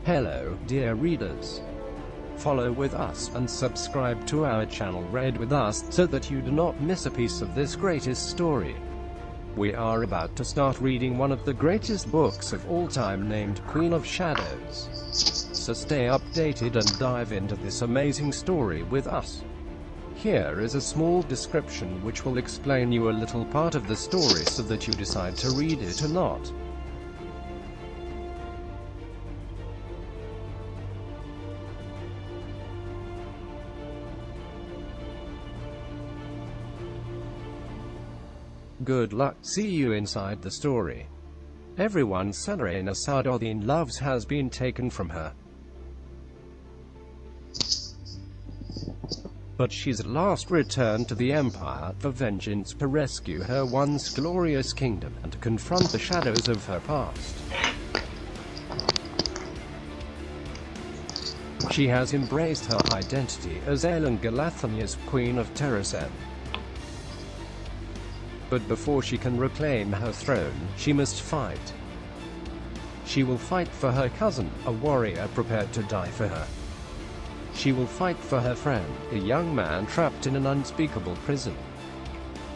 Hello, dear readers. Follow with us and subscribe to our channel Read with Us, so that you do not miss a piece of this greatest story. We are about to start reading one of the greatest books of all time, named Queen of Shadows. So stay updated and dive into this amazing story with us. Here is a small description which will explain you a little part of the story so that you decide to read it or not. Good luck. See you inside the story. Everyone Selena Sadruddin loves has been taken from her. But she's at last returned to the Empire for vengeance, to rescue her once glorious kingdom, and to confront the shadows of her past. She has embraced her identity as Aelin Galathynia's Queen of Terrasen. But before she can reclaim her throne, she must fight. She will fight for her cousin, a warrior prepared to die for her. She will fight for her friend, a young man trapped in an unspeakable prison.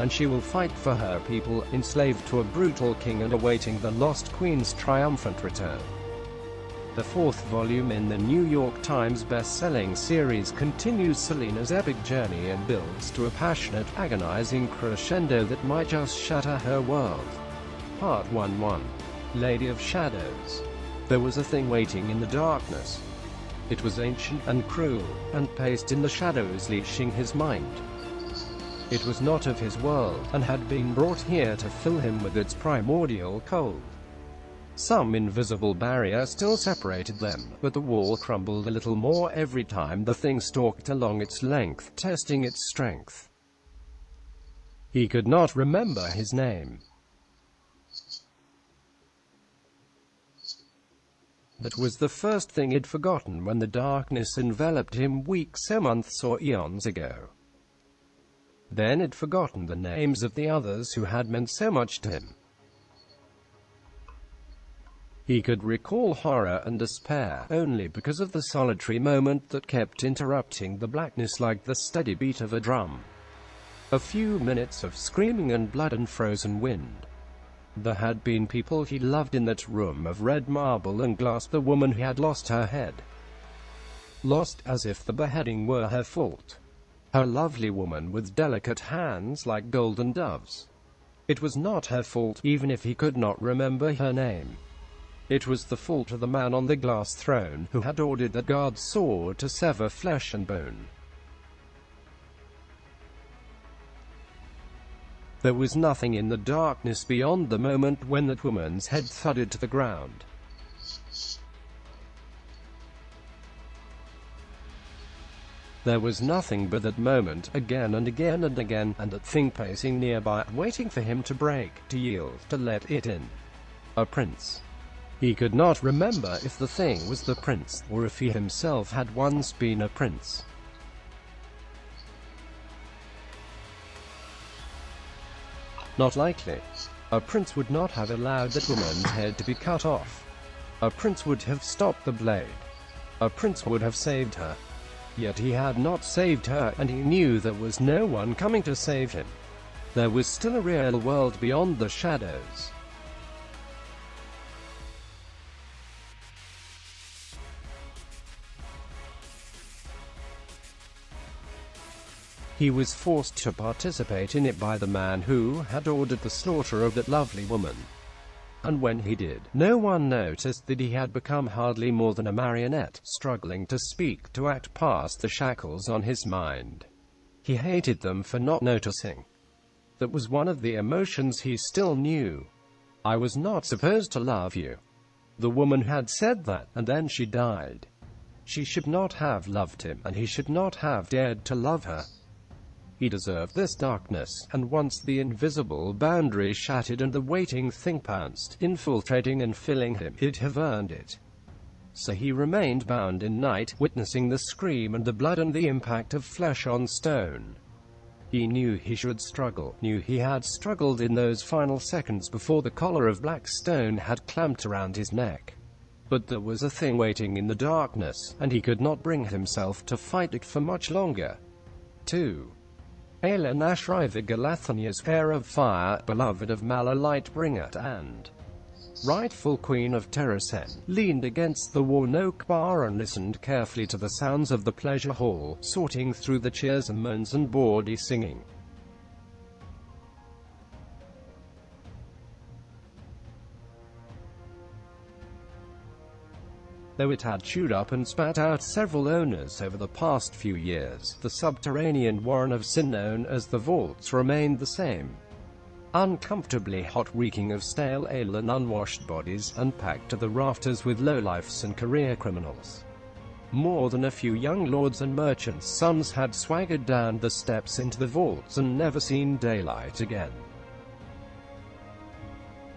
And she will fight for her people, enslaved to a brutal king and awaiting the lost queen's triumphant return. The fourth volume in the New York Times best-selling series continues Selena's epic journey and builds to a passionate, agonizing crescendo that might just shatter her world. Part 1-1. Lady of Shadows. There was a thing waiting in the darkness. It was ancient and cruel, and paced in the shadows, leashing his mind. It was not of his world, and had been brought here to fill him with its primordial cold. Some invisible barrier still separated them, but the wall crumbled a little more every time the thing stalked along its length, testing its strength. He could not remember his name. That was the first thing he'd forgotten when the darkness enveloped him weeks or months or eons ago. Then he'd forgotten the names of the others who had meant so much to him. He could recall horror and despair, only because of the solitary moment that kept interrupting the blackness like the steady beat of a drum. A few minutes of screaming and blood and frozen wind. There had been people he loved in that room of red marble and glass. The woman who had lost her head. Lost as if the beheading were her fault. Her lovely woman with delicate hands like golden doves. It was not her fault, even if he could not remember her name. It was the fault of the man on the glass throne, who had ordered that guard's sword to sever flesh and bone. There was nothing in the darkness beyond the moment when that woman's head thudded to the ground. There was nothing but that moment, again and again and again, and that thing pacing nearby, waiting for him to break, to yield, to let it in. A prince. He could not remember if the thing was the prince, or if he himself had once been a prince. Not likely. A prince would not have allowed that woman's head to be cut off. A prince would have stopped the blade. A prince would have saved her. Yet he had not saved her, and he knew there was no one coming to save him. There was still a real world beyond the shadows. He was forced to participate in it by the man who had ordered the slaughter of that lovely woman. And when he did, no one noticed that he had become hardly more than a marionette, struggling to speak, to act past the shackles on his mind. He hated them for not noticing. That was one of the emotions he still knew. I was not supposed to love you. The woman had said that, and then she died. She should not have loved him, and he should not have dared to love her. He deserved this darkness, and once the invisible boundary shattered and the waiting thing pounced, infiltrating and filling him, he'd have earned it. So he remained bound in night, witnessing the scream and the blood and the impact of flesh on stone. He knew he should struggle, knew he had struggled in those final seconds before the collar of black stone had clamped around his neck. But there was a thing waiting in the darkness, and he could not bring himself to fight it for much longer. 2. Aelin Ashrai the Galathania's heir of fire, beloved of Mala Lightbringer, and rightful queen of Terrasen, leaned against the worn oak bar and listened carefully to the sounds of the pleasure hall, sorting through the cheers and moans and bawdy singing. Though it had chewed up and spat out several owners over the past few years, the subterranean warren of sin known as the Vaults remained the same. Uncomfortably hot, reeking of stale ale and unwashed bodies, and packed to the rafters with lowlifes and career criminals. More than a few young lords and merchants' sons had swaggered down the steps into the vaults and never seen daylight again.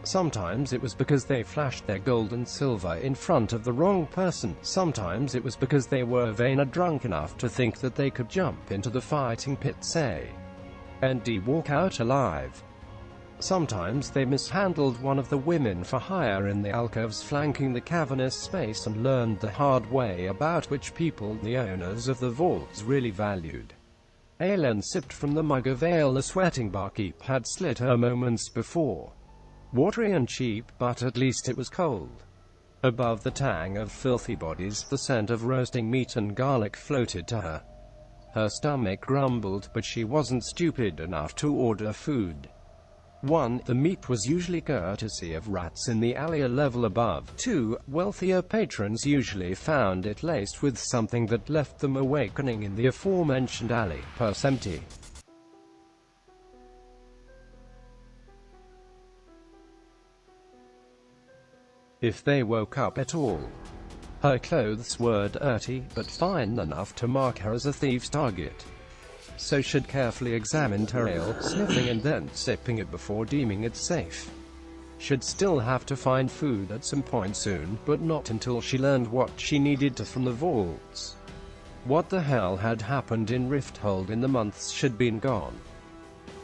Sometimes it was because they flashed their gold and silver in front of the wrong person, sometimes it was because they were vain or drunk enough to think that they could jump into the fighting pit, say, and walk out alive. Sometimes they mishandled one of the women for hire in the alcoves flanking the cavernous space and learned the hard way about which people the owners of the vaults really valued. Aelin sipped from the mug of ale the sweating barkeep had slit her moments before. Watery and cheap, but at least it was cold. Above the tang of filthy bodies, the scent of roasting meat and garlic floated to her. Her stomach grumbled, but she wasn't stupid enough to order food. 1. The meat was usually courtesy of rats in the alley a level above. 2. Wealthier patrons usually found it laced with something that left them awakening in the aforementioned alley, purse empty. If they woke up at all. Her clothes were dirty, but fine enough to mark her as a thief's target. So she'd carefully examined her ale, sniffing and then sipping it before deeming it safe. She'd still have to find food at some point soon, but not until she learned what she needed to from the vaults. What the hell had happened in Rifthold in the months she'd been gone?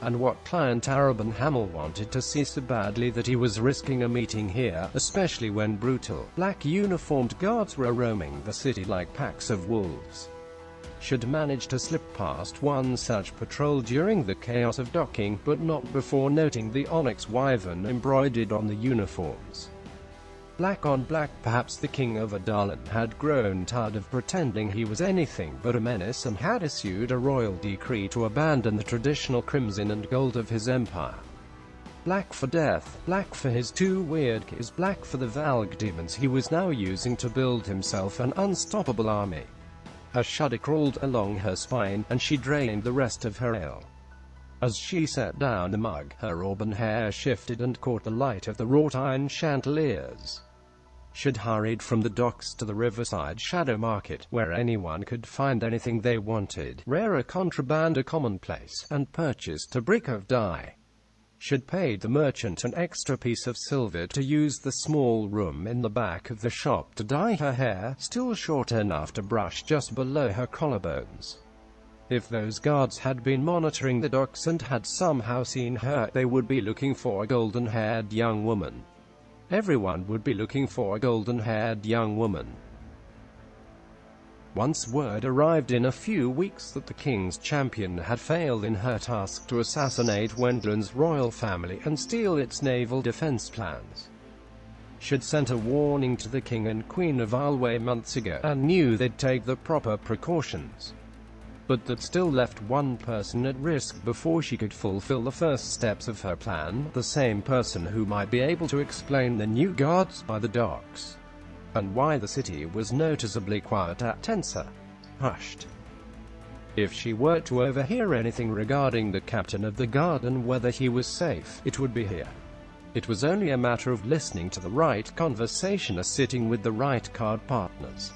And what client Arobin Hamel wanted to see so badly that he was risking a meeting here, especially when brutal, black-uniformed guards were roaming the city like packs of wolves. She'd managed to slip past one such patrol during the chaos of docking, but not before noting the onyx wyvern embroidered on the uniforms. Black on black. Perhaps the king of Adalin had grown tired of pretending he was anything but a menace and had issued a royal decree to abandon the traditional crimson and gold of his empire. Black for death, black for his two weird kids, black for the Valg demons he was now using to build himself an unstoppable army. A shudder crawled along her spine, and she drained the rest of her ale. As she set down the mug, her auburn hair shifted and caught the light of the wrought iron chandeliers. She'd hurried from the docks to the riverside shadow market, where anyone could find anything they wanted, rarer contraband or commonplace, and purchased a brick of dye. She'd paid the merchant an extra piece of silver to use the small room in the back of the shop to dye her hair, still short enough to brush just below her collarbones. If those guards had been monitoring the docks and had somehow seen her, they would be looking for a golden-haired young woman. Everyone would be looking for a golden-haired young woman. Once word arrived in a few weeks that the king's champion had failed in her task to assassinate Wendland's royal family and steal its naval defense plans. She'd sent a warning to the king and queen of Alway months ago, and knew they'd take the proper precautions. But that still left one person at risk before she could fulfill the first steps of her plan, the same person who might be able to explain the new guards by the docks, and why the city was noticeably quiet at Tensa. Hushed. If she were to overhear anything regarding the captain of the guard and whether he was safe, it would be here. It was only a matter of listening to the right conversation or sitting with the right card partners.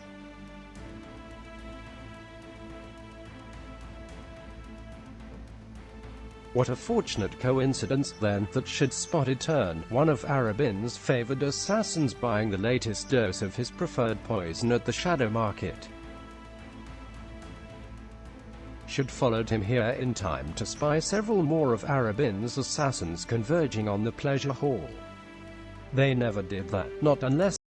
What a fortunate coincidence, then, that she'd spotted Turn, one of Arobin's favored assassins, buying the latest dose of his preferred poison at the Shadow Market. She'd followed him here in time to spy several more of Arobin's assassins converging on the pleasure hall. They never did that, not unless